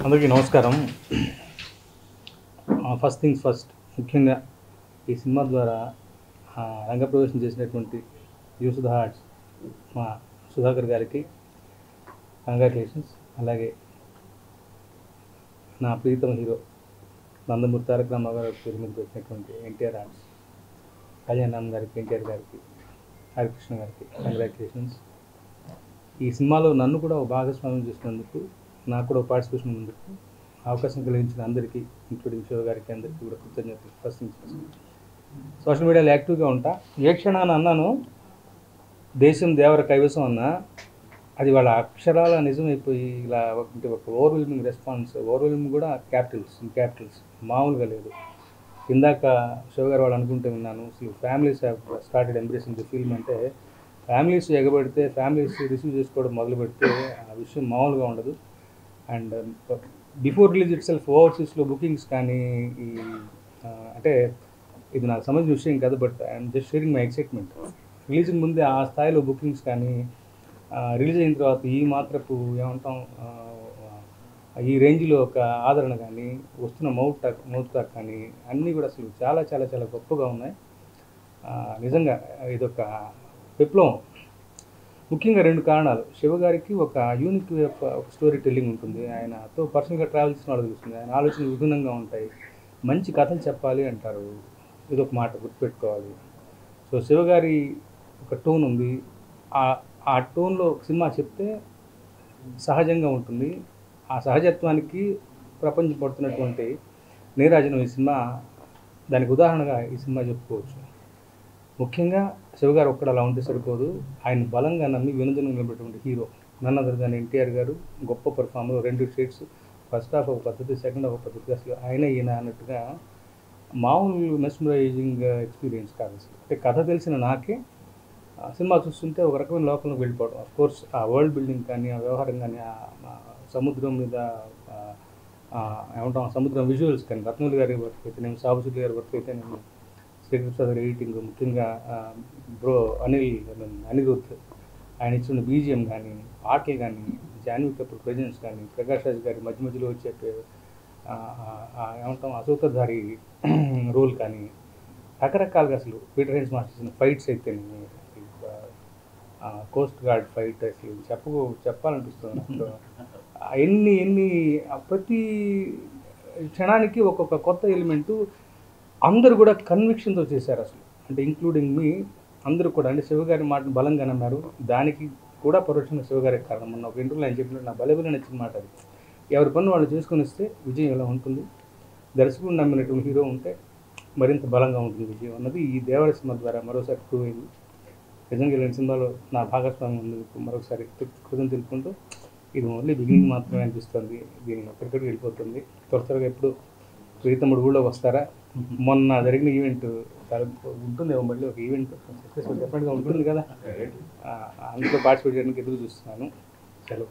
అందరికీ నమస్కారం. First things first, ముఖ్యంగా ఈ సినిమా ద్వారా రంగప్రవేశం చేసినటువంటి యూస్ ద హార్ట్స్ మా సుధాకర్ గారికి కంగ్రాచులేషన్స్. అలాగే నా ప్రీతమ హీరో నందమూరి తారక రామారావు గారి పేరు మీద పెట్టినటువంటి ఎన్టీఆర్ ఆర్ట్స్ కళ్యాణ్ రామ్ గారికి, ఎన్టీఆర్ గారికి, హరికృష్ణ గారికి కంగ్రాచులేషన్స్. ఈ సినిమాలో నన్ను కూడా ఒక భాగస్వామ్యం చేసినందుకు, నాకు కూడా పార్టిసిపేషన్ ఉన్నందుకు అవకాశం కలిగించిన అందరికీ, ఇంక్లూడింగ్ శివ గారికి, అందరికీ కూడా కృతజ్ఞతలు. ఫస్ట్ నుంచి సోషల్ మీడియాలో యాక్టివ్గా ఉంటా. ఏ క్షణాన్ని అన్నాను దేశం దేవర కైవసం అన్నా, అది వాళ్ళ అక్షరాల నిజమైపోయి ఇలా ఒక ఓవర్వెల్మింగ్ రెస్పాన్స్. ఓవర్వెల్మింగ్ కూడా క్యాపిటల్స్ మామూలుగా లేదు. ఇందాక శివ గారు వాళ్ళు అనుకుంటే విన్నాను, అసలు families have started embracing the film అంటే, ఫ్యామిలీస్ ఎగబడితే, ఫ్యామిలీస్ రిసీవ్ చేసుకోవడం మొదలు పెడితే ఆ విషయం మామూలుగా ఉండదు. And before release itself ఓవర్సీస్లో బుకింగ్స్ కానీ, ఈ అంటే ఇది నాకు సంబంధించిన విషయం కాదు, but I'm just sharing my excitement. రిలీజ్కి ముందే ఆ స్థాయిలో బుకింగ్స్ కానీ, రిలీజ్ అయిన తర్వాత ఈ మాత్రపు ఏమంటాం, ఈ రేంజ్లో ఒక ఆదరణ కానీ, వస్తున్న మౌత్ టాక్ కానీ అన్నీ కూడా అసలు చాలా చాలా చాలా గొప్పగా ఉన్నాయి. నిజంగా ఇదొక విప్లవం. ముఖ్యంగా 2 కారణాలు. శివ గారికి ఒక యూనిక్ వే ఆఫ్ ఒక స్టోరీ టెల్లింగ్ ఉంటుంది. ఆయనతో పర్సనల్గా ట్రావెల్ చేసిన వాళ్ళు తెలుస్తుంది. ఆయన ఆలోచనలు విభిన్నంగా ఉంటాయి. మంచి కథలు చెప్పాలి అంటారు, ఇదొక మాట గుర్తుపెట్టుకోవాలి. సో శివ గారి ఒక టోన్ ఉంది. ఆ టోన్లో సినిమా చెప్తే సహజంగా ఉంటుంది. ఆ సహజత్వానికి ప్రపంచం పడుతున్నటువంటి నీరాజనం ఈ సినిమా దానికి ఉదాహరణగా ఈ సినిమా చెప్పుకోవచ్చు. ముఖ్యంగా శివగారు ఒక్కడ అలా ఉంటే సరిపోదు. ఆయన బలంగా నమ్మి వినోదంగా నిలబెట్టినటువంటి hero none other than NTR గారు. గొప్ప పర్ఫార్మర్. 2 షేడ్స్, ఫస్ట్ హాఫ్ ఒక పద్ధతి, సెకండ్ హాఫ్ ఒక పద్ధతి. అసలు ఆయన ఈయన అన్నట్టుగా మామూలు మెస్మరైజింగ్ ఎక్స్పీరియన్స్ కాదు అసలు. అంటే కథ తెలిసిన నాకే సినిమా చూస్తుంటే ఒక రకమైన లోకంలోకి వెళ్ళిపోవడం. ఆఫ్ కోర్స్ ఆ వరల్డ్ బిల్డింగ్ కానీ, ఆ వ్యవహారం కానీ, సముద్రం మీద ఏమంటాం, సముద్రం విజువల్స్ కానీ, రత్నూలు గారి వర్క్ అయితేనేమి, సాబుశెట్టి గారి వర్క్ అయితేనేమి, శ్రీకృష్ణ గారి ఎడిటింగ్, ముఖ్యంగా అనిరుద్ధ్ ఆయన ఇచ్చిన బీజిఎం కానీ, ఆటలు కానీ, జాన్వీ కపూర్ ప్రెజెన్స్ కానీ, ప్రకాష్ రాజ్ గారి మధ్య మధ్యలో వచ్చే ఏమంటాం అసూత్రధారి రోల్ కానీ, రకరకాలుగా అసలు పీటర్ హెన్స్ మాస్టర్ ఫైట్స్ అయితేనేమి, కోస్ట్ గార్డ్ ఫైట్ అసలు చెప్పాలనిపిస్తుంది. అసలు ఎన్ని ప్రతి క్షణానికి ఒక్కొక్క కొత్త ఎలిమెంటు అందరూ కూడా కన్విక్షన్తో చేశారు అసలు. అంటే ఇంక్లూడింగ్ మీ అందరూ కూడా. అంటే శివగారి మాటను బలంగా నమ్మారు. దానికి కూడా పరోక్షంగా శివగారికి కారణం. మొన్న ఒక ఇంటర్వ్యూలో ఆయన చెప్పినట్టు నా బలబల నచ్చిన మాట అది. ఎవరి పన్ను వాళ్ళు చేసుకొని వస్తే విజయం ఎలా ఉంటుంది, దర్శకుడు నమ్మినటువంటి హీరో ఉంటే మరింత బలంగా ఉంటుంది విజయం అన్నది ఈ దేవర సినిమా ద్వారా మరోసారి ప్రూవ్ అయింది. నిజంగా ఇలాంటి సినిమాలో నా భాగస్వామ్యం ఉన్నందుకు మరొకసారి కృతజ్ఞతలు తెలుపుకుంటూ, ఇది ఓన్లీ బిగినింగ్ మాత్రమే అనిపిస్తుంది. దీన్ని ఎక్కడికడికి వెళ్ళిపోతుంది. త్వరగా ఎప్పుడు ప్రీతముడు ఊళ్ళో వస్తారా? మొన్న జరిగిన ఈవెంట్ ఉంటుంది, మళ్ళీ ఒక ఈవెంట్ డెఫినెట్గా ఉంటుంది కదా, అందులో పార్టిసిపేట్ చేయడానికి ఎదురు చూస్తున్నాను. సెలవు.